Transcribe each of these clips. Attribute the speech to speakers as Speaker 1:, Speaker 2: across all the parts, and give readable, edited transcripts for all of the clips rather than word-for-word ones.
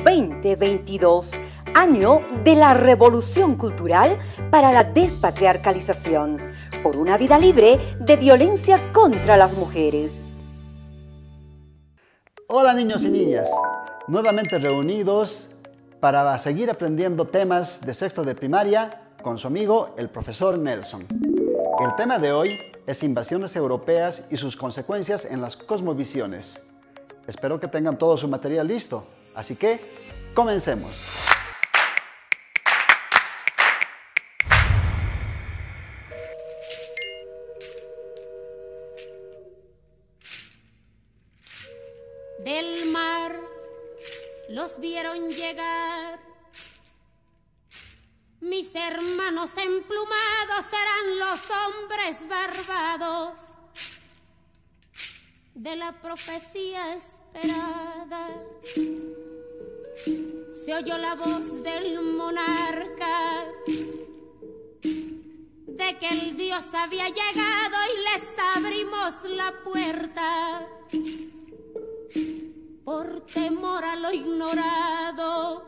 Speaker 1: 2022, año de la revolución cultural para la despatriarcalización, por una vida libre de violencia contra las mujeres.
Speaker 2: Hola niños y niñas, nuevamente reunidos para seguir aprendiendo temas de sexto de primaria con su amigo el profesor Nelson. El tema de hoy es invasiones europeas y sus consecuencias en las cosmovisiones. Espero que tengan todo su material listo, así que comencemos.
Speaker 3: Del mar los vieron llegar, mis hermanos emplumados eran los hombres barbados de la profecía esperada. Se oyó la voz del monarca de que el Dios había llegado y les abrimos la puerta. Por temor a lo ignorado,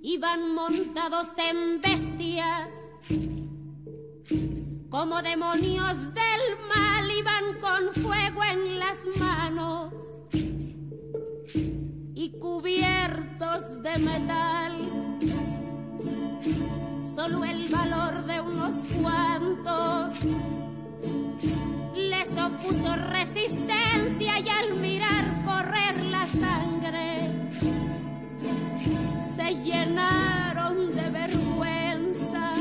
Speaker 3: iban montados en bestias, como demonios del mal, iban con fuego en las manos y cubiertos de metal. Solo el valor de unos cuantos les opuso resistencia, y al mirar correr la sangre se llenaron de vergüenza,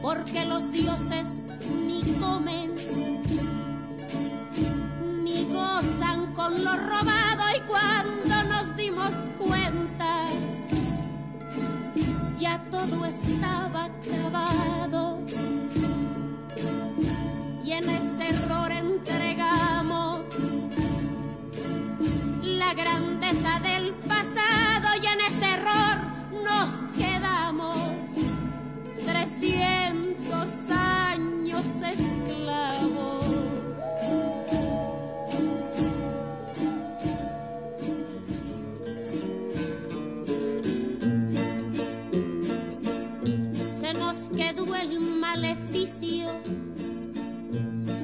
Speaker 3: porque los dioses ni comen ni gozan con lo robado. Y cuando nos dimos cuenta, ya todo estaba acabado, y en ese error entregamos la grandeza del pasado, y en ese error nos quedamos 300 años esclavos. Se nos quedó el maleficio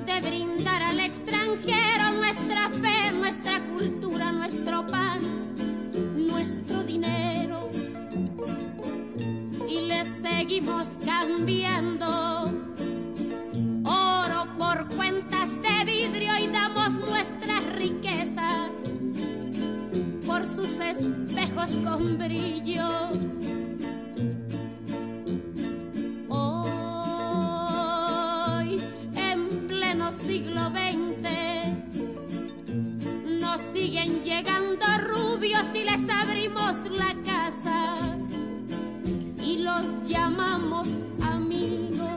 Speaker 3: de brindar al extranjero nuestra fe, nuestra cultura, nuestro pan, nuestro dinero, y le seguimos cambiando oro por cuentas de vidrio, y damos nuestras riquezas por sus espejos con brillo. Siglo XX nos siguen llegando rubios y les abrimos la casa y los llamamos amigos,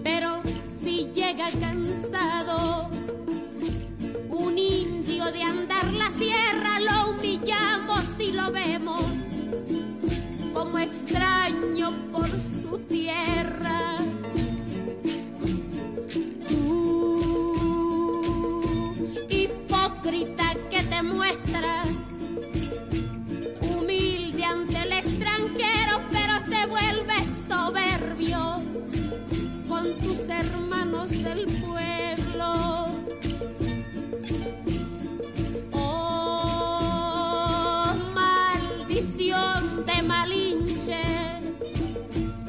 Speaker 3: pero si llega cansado un indio de andar la sierra, lo humillamos y lo vemos como extraño por su tierra. Que te muestras humilde ante el extranjero, pero te vuelves soberbio con tus hermanos del pueblo. Oh, maldición de Malinche,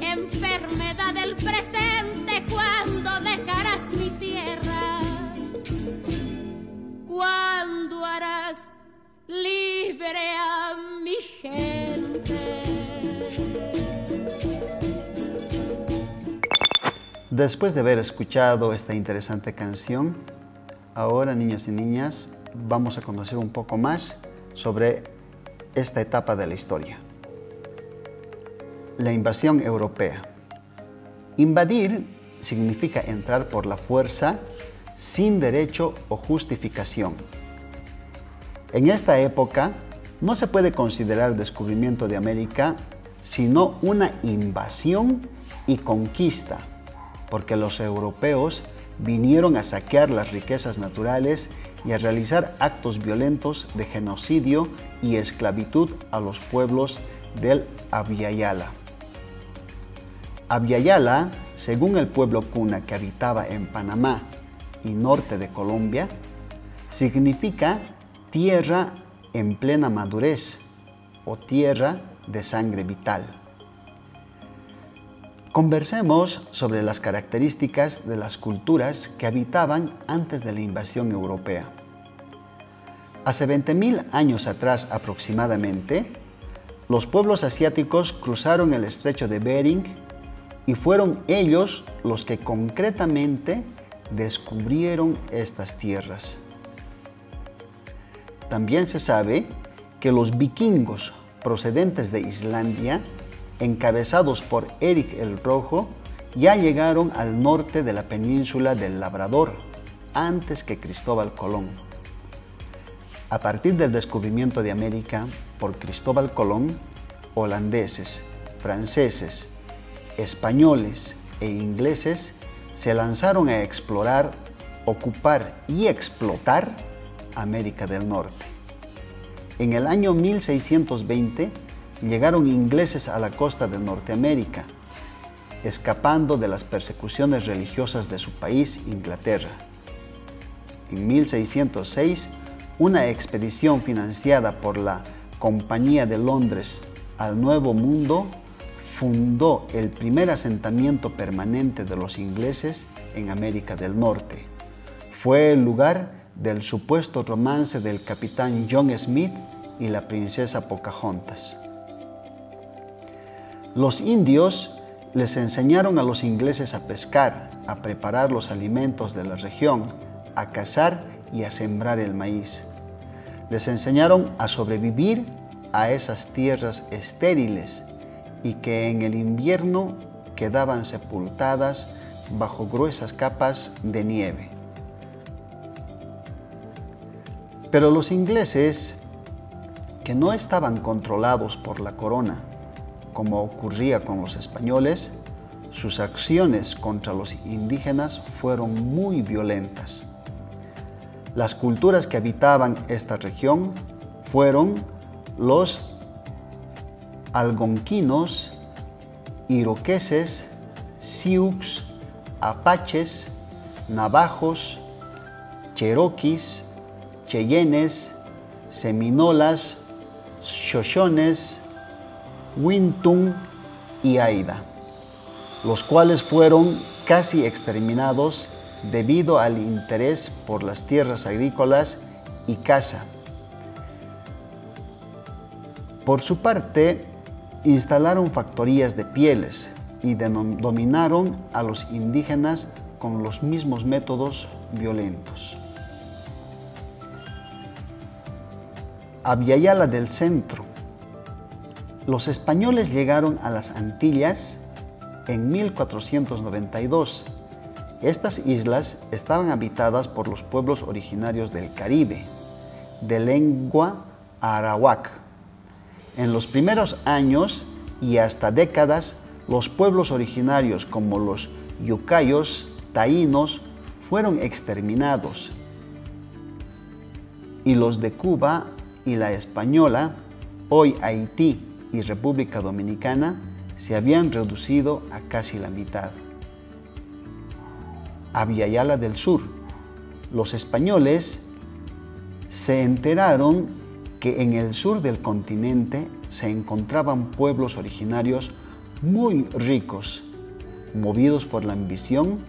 Speaker 3: enfermedad del presente, ¿cuándo dejarás mi tierra? ¿Cuándo harás libre a mi gente?
Speaker 2: Después de haber escuchado esta interesante canción, ahora niños y niñas vamos a conocer un poco más sobre esta etapa de la historia. La invasión europea. Invadir significa entrar por la fuerza sin derecho o justificación. En esta época no se puede considerar el descubrimiento de América sino una invasión y conquista, porque los europeos vinieron a saquear las riquezas naturales y a realizar actos violentos de genocidio y esclavitud a los pueblos del Abya-Yala. Abya-Yala, según el pueblo Kuna que habitaba en Panamá y norte de Colombia, significa tierra en plena madurez o tierra de sangre vital. Conversemos sobre las características de las culturas que habitaban antes de la invasión europea. Hace 20.000 años atrás aproximadamente, los pueblos asiáticos cruzaron el estrecho de Bering y fueron ellos los que concretamente descubrieron estas tierras. También se sabe que los vikingos procedentes de Islandia, encabezados por Erik el Rojo, ya llegaron al norte de la península del Labrador antes que Cristóbal Colón. A partir del descubrimiento de América por Cristóbal Colón, holandeses, franceses, españoles e ingleses se lanzaron a explorar, ocupar y explotar América del Norte. En el año 1620 llegaron ingleses a la costa de Norteamérica, escapando de las persecuciones religiosas de su país, Inglaterra. En 1606, una expedición financiada por la Compañía de Londres al Nuevo Mundo fundó el primer asentamiento permanente de los ingleses en América del Norte. Fue el lugar del supuesto romance del capitán John Smith y la princesa Pocahontas. Los indios les enseñaron a los ingleses a pescar, a preparar los alimentos de la región, a cazar y a sembrar el maíz. Les enseñaron a sobrevivir a esas tierras estériles y que en el invierno quedaban sepultadas bajo gruesas capas de nieve. Pero los ingleses, que no estaban controlados por la corona, como ocurría con los españoles, sus acciones contra los indígenas fueron muy violentas. Las culturas que habitaban esta región fueron los algonquinos, iroqueses, sioux, apaches, navajos, cherokees, cheyennes, seminolas, shoshones, wintun y aida, los cuales fueron casi exterminados debido al interés por las tierras agrícolas y caza. Por su parte, instalaron factorías de pieles y dominaron a los indígenas con los mismos métodos violentos. Abya-Yala del Centro. Los españoles llegaron a las Antillas en 1492. Estas islas estaban habitadas por los pueblos originarios del Caribe, de lengua arawak. En los primeros años y hasta décadas, los pueblos originarios como los yucayos, taínos, fueron exterminados. Y los de Cuba y la Española, hoy Haití y República Dominicana, se habían reducido a casi la mitad. Abya-Yala del Sur. Los españoles se enteraron que en el sur del continente se encontraban pueblos originarios muy ricos. Movidos por la ambición,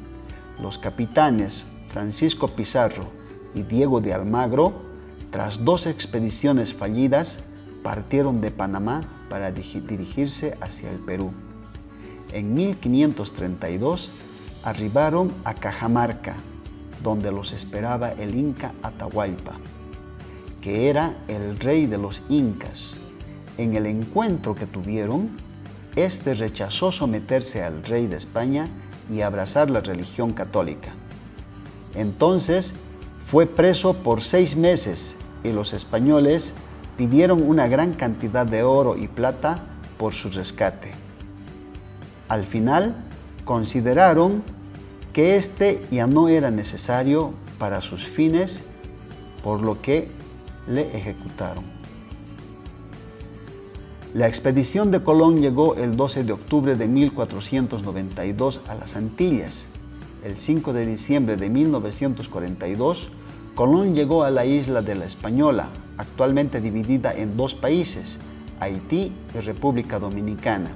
Speaker 2: los capitanes Francisco Pizarro y Diego de Almagro, tras 2 expediciones fallidas, partieron de Panamá para dirigirse hacia el Perú. En 1532 arribaron a Cajamarca, donde los esperaba el Inca Atahualpa, que era el rey de los incas. En el encuentro que tuvieron, este rechazó someterse al rey de España y abrazar la religión católica. Entonces fue preso por 6 meses y los españoles pidieron una gran cantidad de oro y plata por su rescate. Al final, consideraron que este ya no era necesario para sus fines por lo que le ejecutaron. La expedición de Colón llegó el 12 de octubre de 1492 a las Antillas. El 5 de diciembre de 1942, Colón llegó a la isla de La Española, actualmente dividida en dos países, Haití y República Dominicana,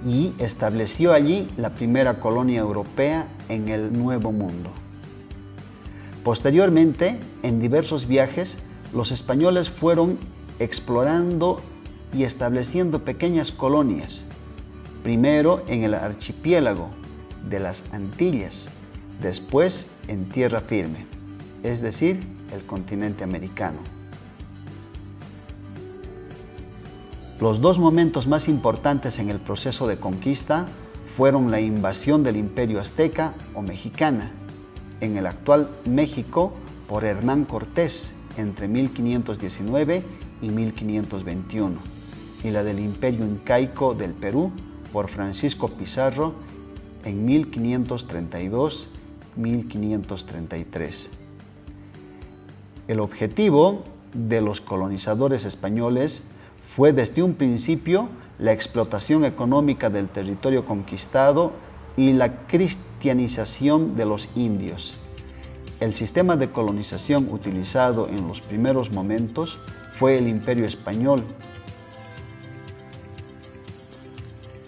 Speaker 2: y estableció allí la primera colonia europea en el Nuevo Mundo. Posteriormente, en diversos viajes, los españoles fueron explorando y estableciendo pequeñas colonias, primero en el archipiélago de las Antillas, después en tierra firme, es decir, el continente americano. Los dos momentos más importantes en el proceso de conquista fueron la invasión del Imperio Azteca o Mexicana en el actual México por Hernán Cortés entre 1519 y 1521 y la del Imperio Incaico del Perú por Francisco Pizarro en 1532-1533. El objetivo de los colonizadores españoles fue desde un principio la explotación económica del territorio conquistado y la cristianización de los indios. El sistema de colonización utilizado en los primeros momentos fue el Imperio Español.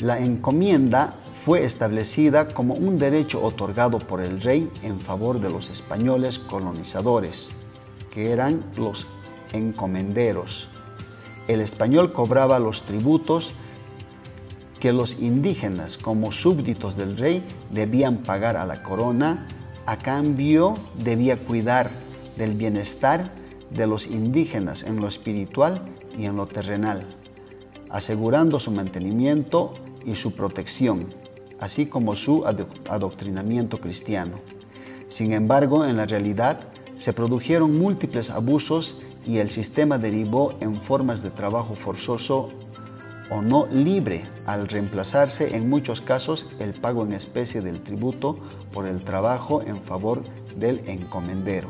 Speaker 2: La encomienda fue establecida como un derecho otorgado por el rey en favor de los españoles colonizadores, que eran los encomenderos. El español cobraba los tributos que los indígenas, como súbditos del rey, debían pagar a la corona. A cambio, debía cuidar del bienestar de los indígenas en lo espiritual y en lo terrenal, asegurando su mantenimiento y su protección, así como su adoctrinamiento cristiano. Sin embargo, en la realidad, se produjeron múltiples abusos y el sistema derivó en formas de trabajo forzoso o no libre, al reemplazarse en muchos casos el pago en especie del tributo por el trabajo en favor del encomendero.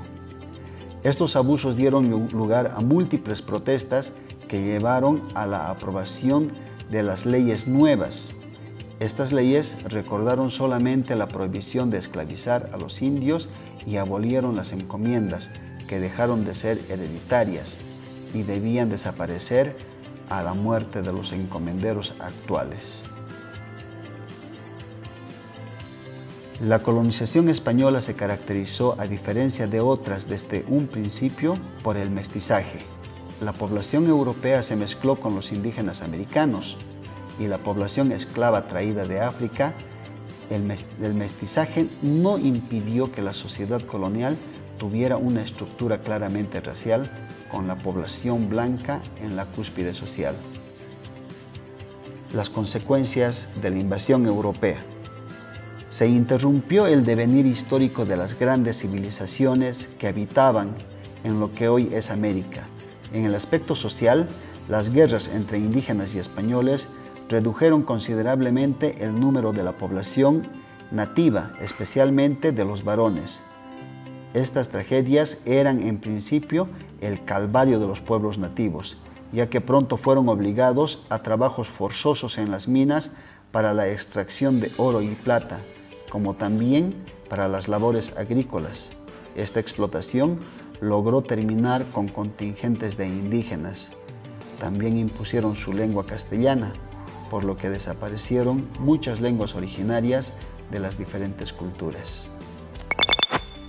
Speaker 2: Estos abusos dieron lugar a múltiples protestas que llevaron a la aprobación de las leyes nuevas. Estas leyes recordaron solamente la prohibición de esclavizar a los indios y abolieron las encomiendas, que dejaron de ser hereditarias y debían desaparecer a la muerte de los encomenderos actuales. La colonización española se caracterizó, a diferencia de otras desde un principio, por el mestizaje. La población europea se mezcló con los indígenas americanos y la población esclava traída de África. El mestizaje no impidió que la sociedad colonial tuviera una estructura claramente racial, con la población blanca en la cúspide social. Las consecuencias de la invasión europea. Se interrumpió el devenir histórico de las grandes civilizaciones que habitaban en lo que hoy es América. En el aspecto social, las guerras entre indígenas y españoles redujeron considerablemente el número de la población nativa, especialmente de los varones. Estas tragedias eran en principio el calvario de los pueblos nativos, ya que pronto fueron obligados a trabajos forzosos en las minas para la extracción de oro y plata, como también para las labores agrícolas. Esta explotación logró terminar con contingentes de indígenas. También impusieron su lengua castellana, por lo que desaparecieron muchas lenguas originarias de las diferentes culturas.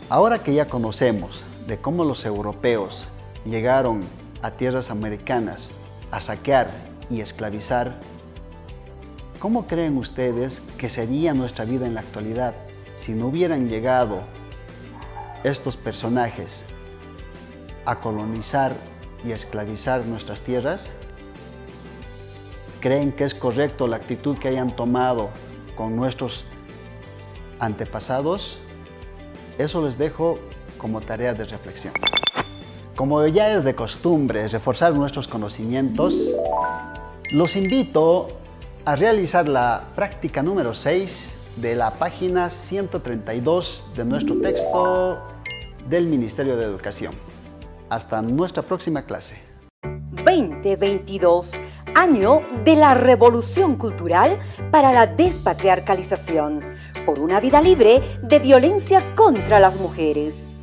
Speaker 2: Ahora que ya conocemos de cómo los europeos llegaron a tierras americanas a saquear y esclavizar, ¿cómo creen ustedes que sería nuestra vida en la actualidad si no hubieran llegado estos personajes a colonizar y esclavizar nuestras tierras? ¿Creen que es correcto la actitud que hayan tomado con nuestros antepasados? Eso les dejo como tarea de reflexión. Como ya es de costumbre reforzar nuestros conocimientos, los invito a realizar la práctica número 6 de la página 132 de nuestro texto del Ministerio de Educación. Hasta nuestra próxima clase.
Speaker 1: 2022, año de la revolución cultural para la despatriarcalización, por una vida libre de violencia contra las mujeres.